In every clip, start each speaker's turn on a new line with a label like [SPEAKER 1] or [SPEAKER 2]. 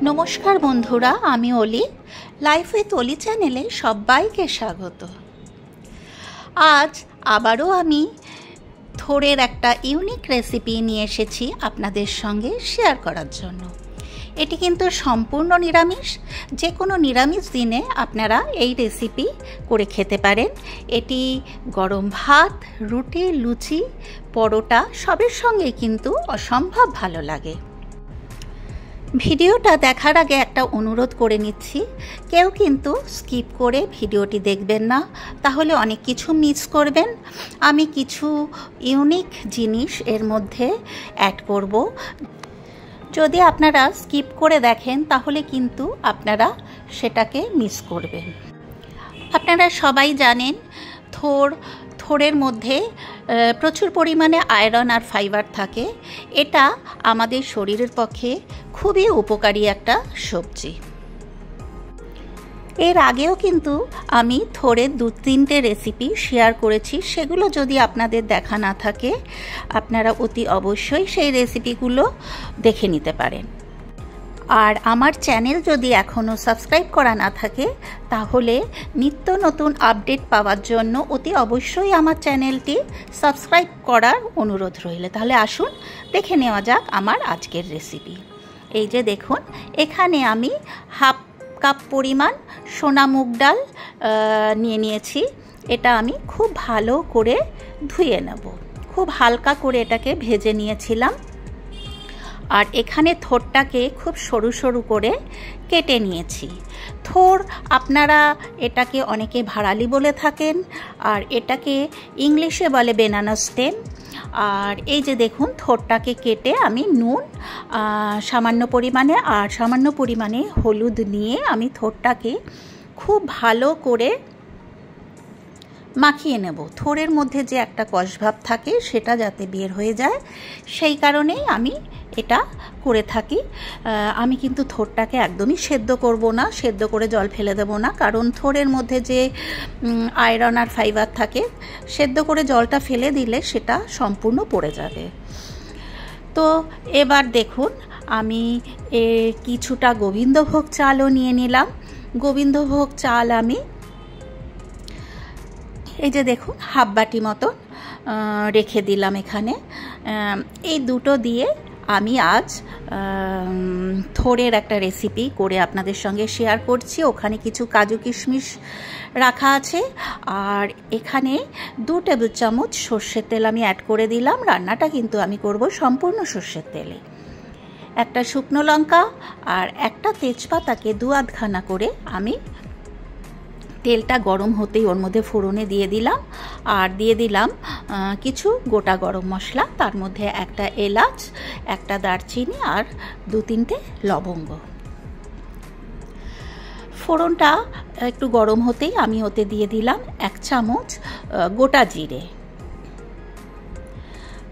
[SPEAKER 1] নমস্কার বন্ধুরা, আমি অলি। লাইফ উইথ অলি চ্যানেলে সবাইকে স্বাগত। আজ আবারও আমি থোড়ের একটা ইউনিক রেসিপি নিয়ে এসেছি আপনাদের সঙ্গে শেয়ার করার জন্য। এটি কিন্তু সম্পূর্ণ নিরামিষ। যে কোনো নিরামিষ দিনে আপনারা এই রেসিপি করে খেতে পারেন। এটি গরম ভাত, রুটি, লুচি, পরোটা সবের সঙ্গেই কিন্তু অসম্ভব ভালো লাগে। ভিডিওটা দেখার আগে একটা অনুরোধ করে নিচ্ছি, কেউ কিন্তু স্কিপ করে ভিডিওটি দেখবেন না, তাহলে অনেক কিছু মিস করবেন। আমি কিছু ইউনিক জিনিস এর মধ্যে অ্যাড করব। যদি আপনারা স্কিপ করে দেখেন তাহলে কিন্তু আপনারা সেটাকে মিস করবেন। আপনারা সবাই জানেন থোড়ের মধ্যে প্রচুর পরিমাণে আয়রন আর ফাইবার থাকে। এটা আমাদের শরীরের পক্ষে খুবই উপকারী একটা সবজি। এর আগেও কিন্তু আমি থোড়ের 2-3টে রেসিপি শেয়ার করেছি। সেগুলো যদি আপনাদের দেখা না থাকে, আপনারা অতি অবশ্যই সেই রেসিপিগুলো দেখে নিতে পারেন। আর আমার চ্যানেল যদি এখনও সাবস্ক্রাইব করা না থাকে, তাহলে নিত্য নতুন আপডেট পাওয়ার জন্য অতি অবশ্যই আমার চ্যানেলটি সাবস্ক্রাইব করার অনুরোধ রইল। তাহলে আসুন দেখে নেওয়া যাক আমার আজকের রেসিপি। এই যে দেখুন, এখানে আমি হাফ কাপ পরিমাণ সোনা মুগ ডাল নিয়ে নিয়েছি। এটা আমি খুব ভালো করে ধুয়ে নেব। খুব হালকা করে এটাকে ভেজে নিয়েছিলাম। আর এখানে থোড়টাকে খুব সরু সরু করে কেটে নিয়েছি। থোড় আপনারা এটাকে অনেকে ভাড়ালি বলে থাকেন, আর এটাকে ইংলিশে বলে বেনানা স্টেম। আর এই যে দেখুন, থোড়টাকে কেটে আমি নুন সামান্য পরিমাণে হলুদ নিয়ে আমি থোড়টাকে খুব ভালো করে মাখিয়ে নেব। থোড়ের মধ্যে যে একটা কষভাব থাকে সেটা যাতে বের হয়ে যায়, সেই কারণেই আমি এটা করে থাকি। আমি কিন্তু থোড়টাকে একদমই সেদ্ধ করব না, সেদ্ধ করে জল ফেলে দেব না, কারণ থোড়ের মধ্যে যে আয়রন আর ফাইবার থাকে, সেদ্ধ করে জলটা ফেলে দিলে সেটা সম্পূর্ণ পড়ে যাবে। তো এবার দেখুন, আমি কিছুটা গোবিন্দভোগ চালও নিয়ে নিলাম। গোবিন্দভোগ চাল আমি এই যে দেখুন হাফ বাটি মতন রেখে দিলাম এখানে। এই দুটো দিয়ে আমি আজ থোড়ের একটা রেসিপি করে আপনাদের সঙ্গে শেয়ার করছি। ওখানে কিছু কাজু কিশমিশ রাখা আছে, আর এখানে 2 টেবিল চামচ সর্ষের তেল আমি অ্যাড করে দিলাম। রান্নাটা কিন্তু আমি করব সম্পূর্ণ সর্ষের তেলে। একটা শুকনো লঙ্কা আর একটা তেজপাতাকে 2-8খানা করে আমি তেলটা গরম হতেই ওর মধ্যে ফোড়নে দিয়ে দিলাম। আর দিয়ে দিলাম কিছু গোটা গরম মশলা, তার মধ্যে একটা এলাচ, একটা দারচিনি আর 2-3টে লবঙ্গ। ফোড়নটা একটু গরম হতেই আমি ওতে দিয়ে দিলাম 1 চামচ গোটা জিরে।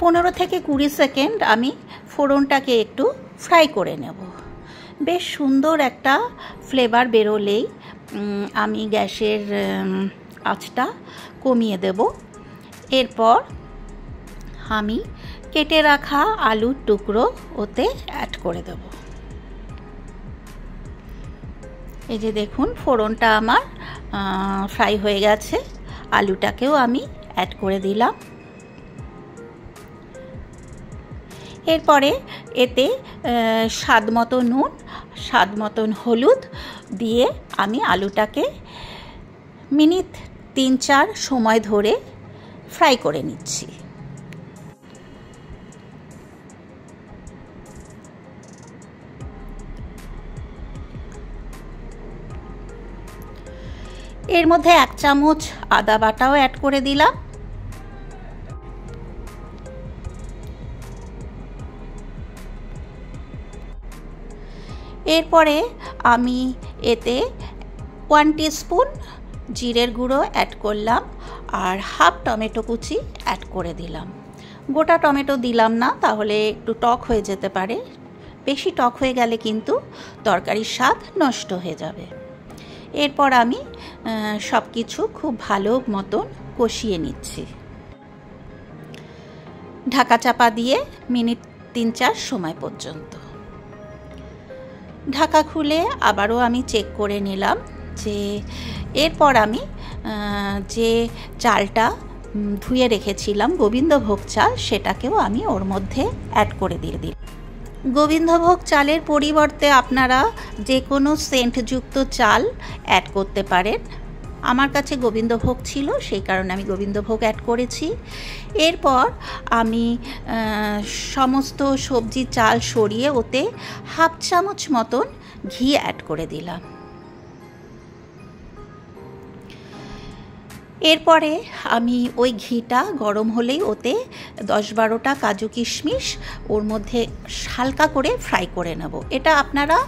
[SPEAKER 1] 15 থেকে 20 সেকেন্ড আমি ফোড়নটাকে একটু ফ্রাই করে নেব। বেশ সুন্দর একটা ফ্লেভার বেরোলেই আমি গ্যাসের আঁচটা কমিয়ে দেব। এরপর আমি কেটে রাখা আলুর টুকরো ওতে অ্যাড করে দেব। এই যে দেখুন, ফোড়নটা আমার ফ্রাই হয়ে গেছে। আলুটাকেও আমি অ্যাড করে দিলাম। এরপরে এতে স্বাদ মতো নুন, স্বাদ মতন হলুদ দিয়ে আমি আলুটাকে মিনিট 3-4 সময় ধরে ফ্রাই করে নিচ্ছি। এর মধ্যে 1 চামচ আদা বাটাও অ্যাড করে দিলাম। এরপরে আমি এতে 1 টিস্পুন জিরের গুঁড়ো অ্যাড করলাম আর হাফ টমেটো কুচি অ্যাড করে দিলাম। গোটা টমেটো দিলাম না, তাহলে একটু টক হয়ে যেতে পারে। বেশি টক হয়ে গেলে কিন্তু তরকারির স্বাদ নষ্ট হয়ে যাবে। এরপর আমি সব কিছু খুব ভালো মতন কষিয়ে নিচ্ছি। ঢাকা চাপা দিয়ে মিনিট 3-4 সময় পর্যন্ত। ঢাকা খুলে আবারও আমি চেক করে নিলাম যে এরপর আমি যে চালটা ধুয়ে রেখেছিলাম গোবিন্দভোগ চাল, সেটাকেও আমি ওর মধ্যে অ্যাড করে দিয়ে দিই। গোবিন্দভোগ চালের পরিবর্তে আপনারা যে কোনো সেন্টযুক্ত চাল অ্যাড করতে পারেন। আমার কাছে গোবিন্দভোগ ছিল, সেই কারণে আমি গোবিন্দভোগ অ্যাড করেছি। এরপর আমি সমস্ত সবজি চাল সরিয়ে ওতে 1/2 চামচ মতন ঘি অ্যাড করে দিলাম। এরপরে আমি ওই ঘিটা গরম হলেই ওতে 10-12টা কাজু কিশমিশ ওর মধ্যে হালকা করে ফ্রাই করে নেব। এটা আপনারা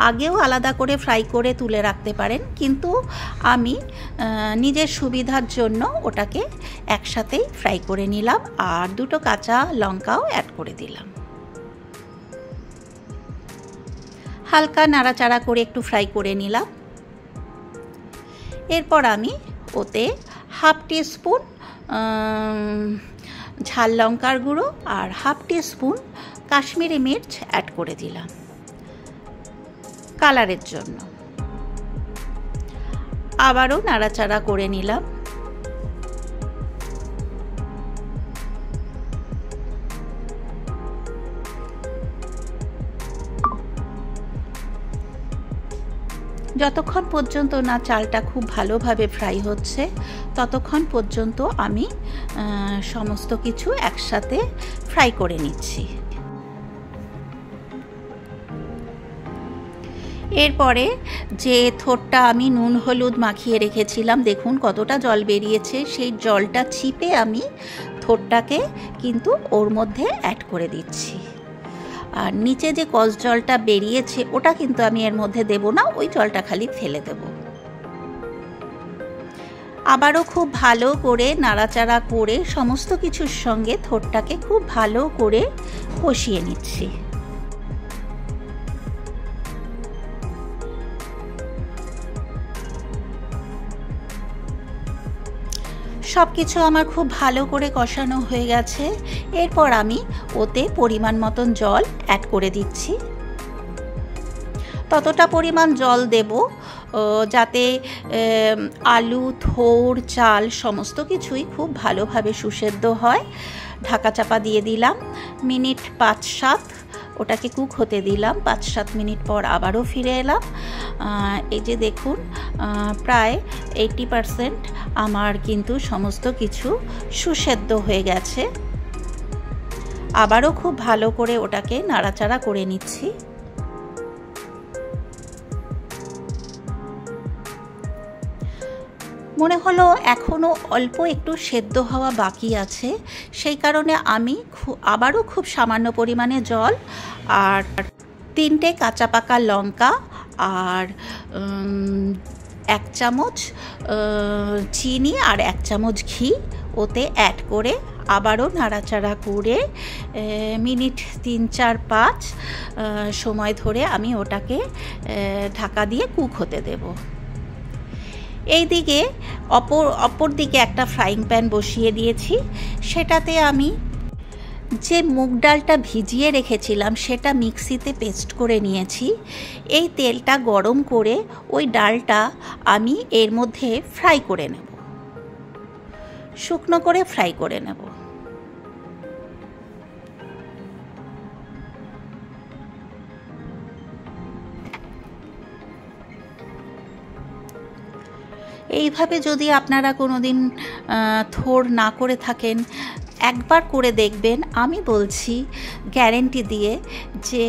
[SPEAKER 1] আগেও আলাদা করে ফ্রাই করে তুলে রাখতে পারেন, কিন্তু আমি নিজের সুবিধার জন্য ওটাকে একসাথেই ফ্রাই করে নিলাম আর 2টো কাঁচা লঙ্কাও অ্যাড করে দিলাম। হালকা নাড়াচাড়া করে একটু ফ্রাই করে নিলাম। এরপর আমি ওতে 1/2 টিস্পুন ঝাল লঙ্কার গুঁড়ো আর 1/2 টিস্পুন কাশ্মীরি মির্চ অ্যাড করে দিলাম কালারের জন্য। আবারও নাড়াচাড়া করে নিলাম। যতক্ষণ পর্যন্ত না চালটা খুব ভালোভাবে ফ্রাই হচ্ছে ততক্ষণ পর্যন্ত আমি সমস্ত কিছু একসাথে ফ্রাই করে নিচ্ছি। এরপরে যে থোড়টা আমি নুন হলুদ মাখিয়ে রেখেছিলাম, দেখুন কতটা জল বেরিয়েছে, সেই জলটা চিপে আমি থোড়টাকে কিন্তু ওর মধ্যে অ্যাড করে দিচ্ছি। আর নিচে যে কষ জলটা বেরিয়েছে ওটা কিন্তু আমি এর মধ্যে দেব না, ওই জলটা খালি ফেলে দেব। আবারও খুব ভালো করে নাড়াচাড়া করে সমস্ত কিছুর সঙ্গে থোড়টাকে খুব ভালো করে কষিয়ে নিচ্ছি। সব কিছু আমার খুব ভালো করে কষানো হয়ে গেছে। এরপর আমি ওতে পরিমাণ মতন জল অ্যাড করে দিচ্ছি। ততটা পরিমাণ জল দেব যাতে আলু, থোড়, চাল সমস্ত কিছুই খুব ভালোভাবে সুসেদ্ধ হয়। ঢাকা চাপা দিয়ে দিলাম। মিনিট 5-7 ওটাকে কুক হতে দিলাম। 5-7 মিনিট পর আবারও ফিরে এলাম। এই যে দেখুন প্রায় 80% আমার কিন্তু সমস্ত কিছু সুসেদ্ধ হয়ে গেছে। আবারও খুব ভালো করে ওটাকে নাড়াচাড়া করে নিচ্ছি। মনে হলো এখনও অল্প একটু সেদ্ধ হওয়া বাকি আছে, সেই কারণে আমি আবারও খুব সামান্য পরিমাণে জল আর 3টে কাঁচা পাকা লঙ্কা আর 1 চামচ চিনি আর 1 চামচ ঘি ওতে অ্যাড করে আবারও নাড়াচাড়া করে মিনিট 3-4-5 সময় ধরে আমি ওটাকে ঢাকা দিয়ে কুক হতে দেব। এইদিকে অপর দিকে একটা ফ্রাইং প্যান বসিয়ে দিয়েছি। সেটাতে আমি যে মুগ ডালটা ভিজিয়ে রেখেছিলাম সেটা মিক্সিতে পেস্ট করে নিয়েছি। এই তেলটা গরম করে ওই ডালটা আমি এর মধ্যে ফ্রাই করে নেব, শুকনো করে ফ্রাই করে নেব। এইভাবে যদি আপনারা কোনোদিন থোড় না করে থাকেন, একবার করে দেখবেন, আমি বলছি গ্যারেন্টি দিয়ে যে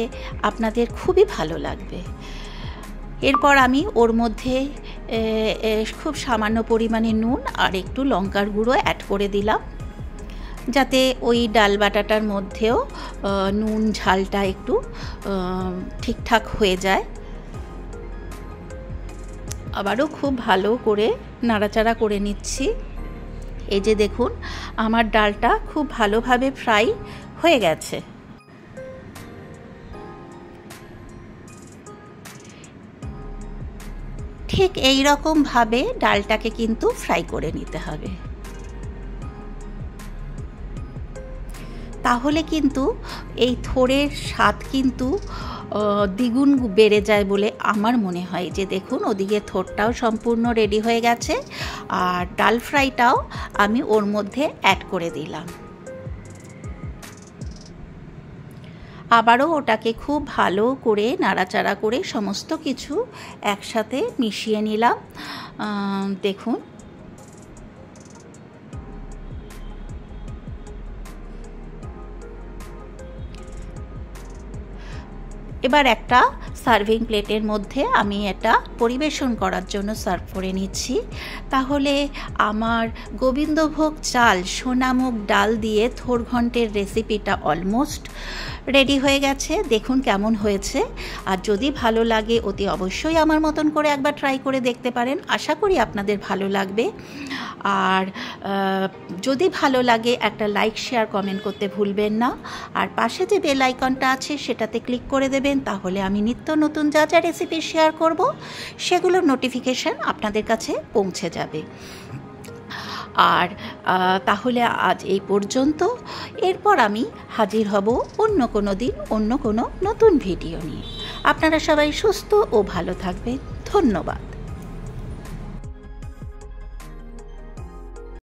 [SPEAKER 1] আপনাদের খুবই ভালো লাগবে। এরপর আমি ওর মধ্যে খুব সামান্য পরিমাণে নুন আর একটু লঙ্কার গুঁড়ো অ্যাড করে দিলাম, যাতে ওই ডাল বাটাটার মধ্যেও নুন ঝালটা একটু ঠিকঠাক হয়ে যায়। আবারও খুব ভালো করে নাড়াচাড়া করে নিচ্ছি। এই যে দেখুন আমার ডালটা খুব ভালোভাবে ফ্রাই হয়ে গেছে। ঠিক এই রকম ভাবে ডালটাকে কিন্তু ফ্রাই করে নিতে হবে। তাহলে কিন্তু এই থোড়ের স্বাদ কিন্তু দ্বিগুণ বেড়ে যায় বলে আমার মনে হয়। যে দেখুন, ওদিকে থোড়টাও সম্পূর্ণ রেডি হয়ে গেছে, আর ডাল ফ্রাইটাও আমি ওর মধ্যে অ্যাড করে দিলাম। আবারও ওটাকে খুব ভালো করে নাড়াচাড়া করে সমস্ত কিছু একসাথে মিশিয়ে নিলাম। দেখুন, এবার একটা সার্ভিং প্লেটের মধ্যে আমি এটা পরিবেশন করার জন্য সার্ভ করে নিচ্ছি। তাহলে আমার গোবিন্দভোগ চাল সোনামুগ ডাল দিয়ে থোড় ঘন্টের রেসিপিটা অলমোস্ট রেডি হয়ে গেছে। দেখুন কেমন হয়েছে। আর যদি ভালো লাগে অতি অবশ্যই আমার মতন করে একবার ট্রাই করে দেখতে পারেন। আশা করি আপনাদের ভালো লাগবে। আর যদি ভালো লাগে একটা লাইক, শেয়ার, কমেন্ট করতে ভুলবেন না। আর পাশে যে বেল আইকনটা আছে সেটাতে ক্লিক করে দেবেন, তাহলে আমি নিত্য নতুন যা যা রেসিপি শেয়ার করব সেগুলোর নোটিফিকেশান আপনাদের কাছে পৌঁছে যাবে। আর তাহলে আজ এই পর্যন্ত। এরপর আমি হাজির হব অন্য কোনো দিন অন্য কোনো নতুন ভিডিও নিয়ে। আপনারা সবাই সুস্থ ও ভালো থাকবেন। ধন্যবাদ।